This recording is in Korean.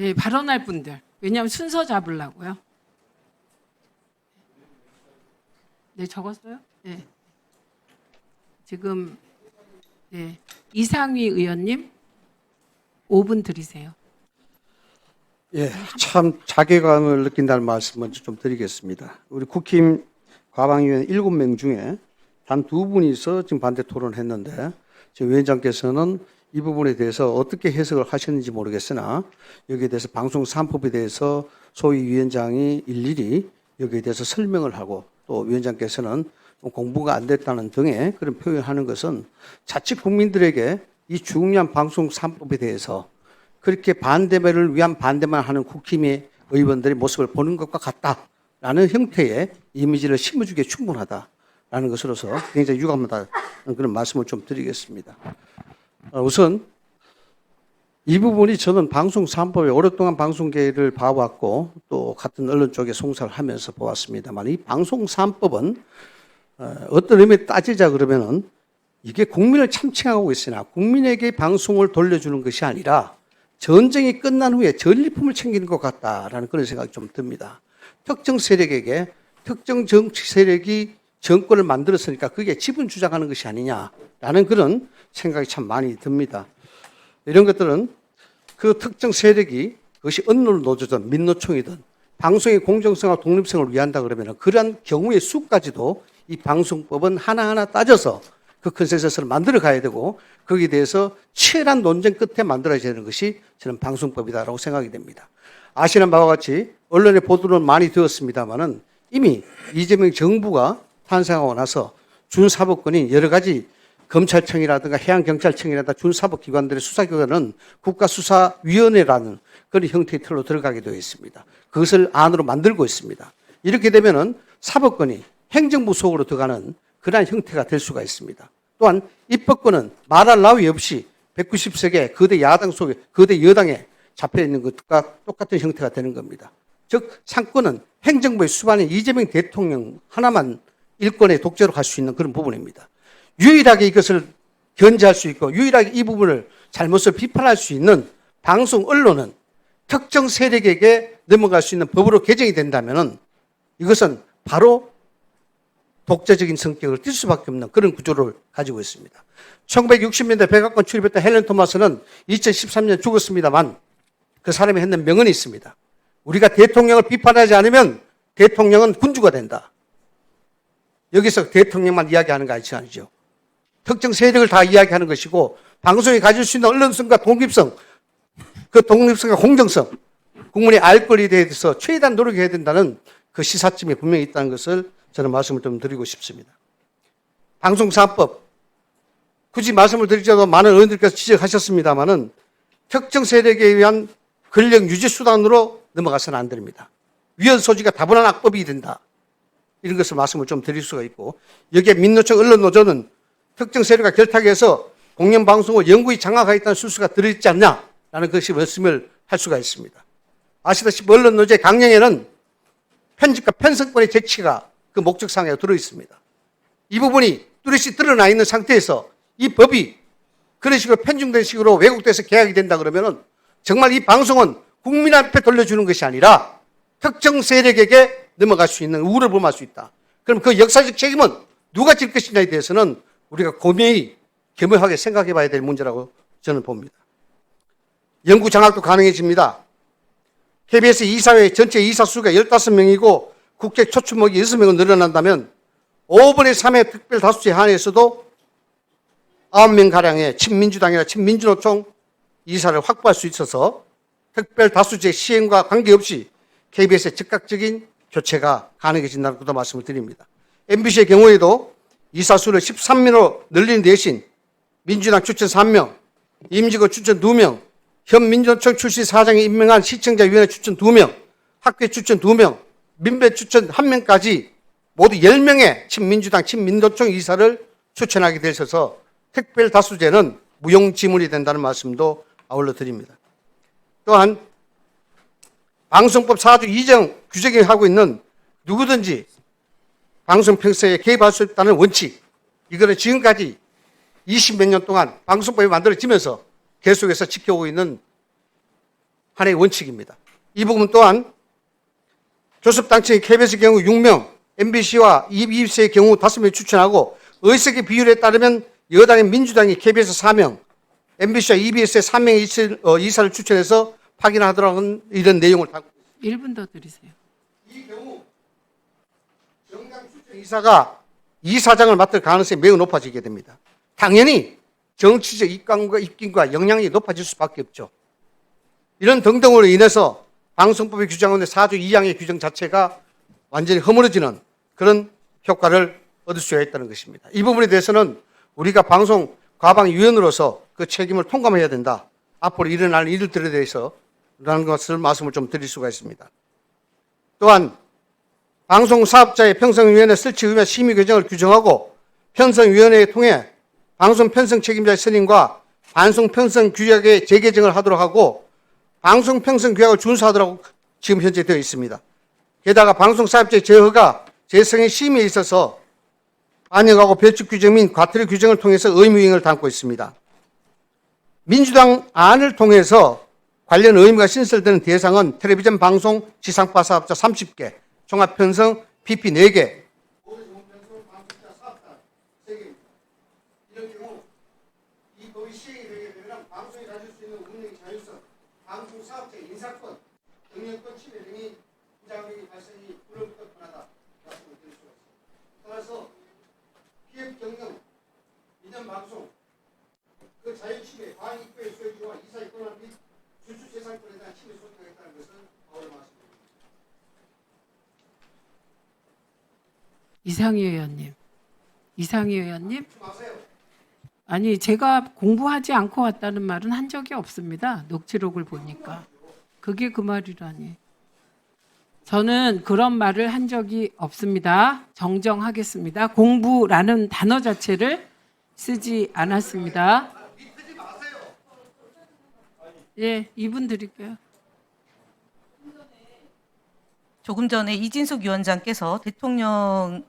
네, 발언할 분들. 왜냐하면 순서 잡으려고요. 네, 적었어요? 네. 지금 네, 이상휘 의원님 5분 드리세요. 예, 참 자괴감을 느낀다는 말씀 먼저 좀 드리겠습니다. 우리 국힘 과방위원 7명 중에 단 2분이서 지금 반대 토론을 했는데, 지금 위원장께서는 이 부분에 대해서 어떻게 해석을 하셨는지 모르겠으나, 여기에 대해서 방송 3법에 대해서 소위 위원장이 일일이 여기에 대해서 설명을 하고, 또 위원장께서는 공부가 안 됐다는 등의 그런 표현을 하는 것은 자칫 국민들에게 이 중요한 방송 3법에 대해서 그렇게 반대를 위한 반대만 하는 국힘의 의원들의 모습을 보는 것과 같다라는 형태의 이미지를 심어주기에 충분하다라는 것으로서 굉장히 유감하다는 그런 말씀을 좀 드리겠습니다. 우선 이 부분이 저는 방송 3법에 오랫동안 방송계를 봐왔고 또 같은 언론 쪽에 송사를 하면서 보았습니다만, 이 방송 3법은 어떤 의미에 따지자 그러면은 이게 국민을 참칭하고 있으나 국민에게 방송을 돌려주는 것이 아니라 전쟁이 끝난 후에 전리품을 챙기는 것 같다라는 그런 생각이 좀 듭니다. 특정 세력에게 특정 정치 세력이 정권을 만들었으니까 그게 지분 주장하는 것이 아니냐라는 그런 생각이 참 많이 듭니다. 이런 것들은 그 특정 세력이 그것이 언론 노조든 민노총이든 방송의 공정성과 독립성을 위한다 그러면 그러한 경우의 수까지도 이 방송법은 하나하나 따져서 그 컨센서스를 만들어 가야 되고, 거기에 대해서 치열한 논쟁 끝에 만들어야 되는 것이 저는 방송법이다라고 생각이 됩니다. 아시는 바와 같이 언론의 보도는 많이 되었습니다만은 이미 이재명 정부가 탄생하고 나서 준사법권이 여러 가지 검찰청이라든가 해양경찰청이라든가 준사법기관들의 수사기관은 국가수사위원회라는 그런 형태의 틀로 들어가게 되어 있습니다. 그것을 안으로 만들고 있습니다. 이렇게 되면은 사법권이 행정부 속으로 들어가는 그러한 형태가 될 수가 있습니다. 또한 입법권은 말할 나위 없이 190석의 거대 야당 속에, 거대 여당에 잡혀있는 것과 똑같은 형태가 되는 겁니다. 즉 상권은 행정부의 수반인 이재명 대통령 하나만 일권의 독재로 갈 수 있는 그런 부분입니다. 유일하게 이것을 견제할 수 있고 유일하게 이 부분을 잘못을 비판할 수 있는 방송 언론은 특정 세력에게 넘어갈 수 있는 법으로 개정이 된다면 이것은 바로 독재적인 성격을 띨 수밖에 없는 그런 구조를 가지고 있습니다. 1960년대 백악관 출입했던 헬렌 토마스는 2013년 죽었습니다만 그 사람이 했는 명언이 있습니다. 우리가 대통령을 비판하지 않으면 대통령은 군주가 된다. 여기서 대통령만 이야기하는 거 아니죠. 특정 세력을 다 이야기하는 것이고, 방송이 가질 수 있는 언론성과 독립성, 그 독립성과 공정성, 국민의 알 권리에 대해서 최대한 노력해야 된다는 그 시사점이 분명히 있다는 것을 저는 말씀을 좀 드리고 싶습니다. 방송 3법, 굳이 말씀을 드리자도 많은 의원들께서 지적하셨습니다마는 특정 세력에 의한 권력 유지 수단으로 넘어가서는 안 됩니다. 위헌 소지가 다분한 악법이 된다. 이런 것을 말씀을 좀 드릴 수가 있고, 여기에 민노총 언론노조는 특정 세력과 결탁해서 공영방송을 영구히 장악하겠다는 술수가 들어있지 않냐라는 것이 말씀을 할 수가 있습니다. 아시다시피 언론노조의 강령에는 편집과 편성권의 재치가 그 목적상에 들어있습니다. 이 부분이 뚜렷이 드러나 있는 상태에서 이 법이 그런 식으로 편중된 식으로 왜곡돼서 개혁이 된다 그러면 정말 이 방송은 국민 앞에 돌려주는 것이 아니라 특정 세력에게 넘어갈 수 있는 우를 범할 수 있다. 그럼 그 역사적 책임은 누가 질 것이냐에 대해서는 우리가 고민히 겸허하게 생각해 봐야 될 문제라고 저는 봅니다. 연구 장악도 가능해집니다. KBS 이사회 전체 이사 수가 15명이고 국회 초추목이 6명은 늘어난다면 5분의 3의 특별 다수제 한에서도 9명가량의 친민주당이나 친민주노총 이사를 확보할 수 있어서 특별 다수제 시행과 관계없이 KBS의 즉각적인 교체가 가능해진다는 것도 말씀을 드립니다. MBC의 경우에도 이사수를 13명으로 늘리는 대신 민주당 추천 3명, 임직원 추천 2명, 현 민주노총 출신 사장이 임명한 시청자위원회 추천 2명, 학회 추천 2명, 민배 추천 1명까지 모두 10명의 친민주당, 친민노총 이사를 추천하게 되셔서 특별 다수제는 무용지물이 된다는 말씀도 아울러 드립니다. 또한 방송법 4조 2정 규정이 하고 있는 누구든지 방송 평서에 개입할 수 있다는 원칙, 이거는 지금까지 20몇 년 동안 방송법이 만들어지면서 계속해서 지켜오고 있는 하나의 원칙입니다. 이 부분 또한 교섭단체의 KBS의 경우 6명, MBC와 EBS의 경우 5명 추천하고 의석의 비율에 따르면 여당인 민주당이 KBS 4명, MBC와 EBS의 3명의 이사를 추천해서 파견하도록 이런 내용을 담고 있습니다. 1분 더 드리세요. 이 경우 정당 추천 이사가 이사장을 맡을 가능성이 매우 높아지게 됩니다. 당연히 정치적 입김과 영향력이 높아질 수밖에 없죠. 이런 등등으로 인해서 방송법이 규정하는 4조 2항의 규정 자체가 완전히 허물어지는 그런 효과를 얻을 수가 있다는 것입니다. 이 부분에 대해서는 우리가 방송 과방위원으로서 그 책임을 통감해야 된다. 앞으로 일어날 일들에 대해서 라는 것을 말씀을 좀 드릴 수가 있습니다. 또한 방송사업자의 편성위원회 설치 의무 심의 규정을 규정하고 편성위원회에 통해 방송 편성 책임자의 선임과 방송 편성 규약의 재개정을 하도록 하고 방송 편성 규약을 준수하도록 지금 현재 되어 있습니다. 게다가 방송사업자의 재허가 재승인 심의에 있어서 반영하고 별칙 규정 및 과태료 규정을 통해서 의무이행을 담고 있습니다. 민주당 안을 통해서 관련 의무가 신설되는 대상은 텔레비전 방송 지상파 사업자 30개, 종합편성 PP 4개, 이런 경우 이 법이 시행이 되게 되면 방송이 가질 수 있는 운영의 자율성, 방송 사업자의 인사권, 경영권 침해 등이 부작용이 발생이 불가피하다 말씀을 드릴 수가 있습니다. 따라서 피해 경영, 민영 방송, 그 자유 침해, 과잉 입구의 소유주와 이사의 권한 및 주주 재산권에 대한 침해 소송하겠다는 것을 바로 말씀드립니다. 이상희 의원님. 이상희 의원님. 마세요. 아니 제가 공부하지 않고 왔다는 말은 한 적이 없습니다. 녹취록을 보니까. 그게 그 말이라니. 저는 그런 말을 한 적이 없습니다. 정정하겠습니다. 공부라는 단어 자체를 쓰지 않았습니다. 예, 2분 드릴게요. 조금 전에 이진숙 위원장께서 대통령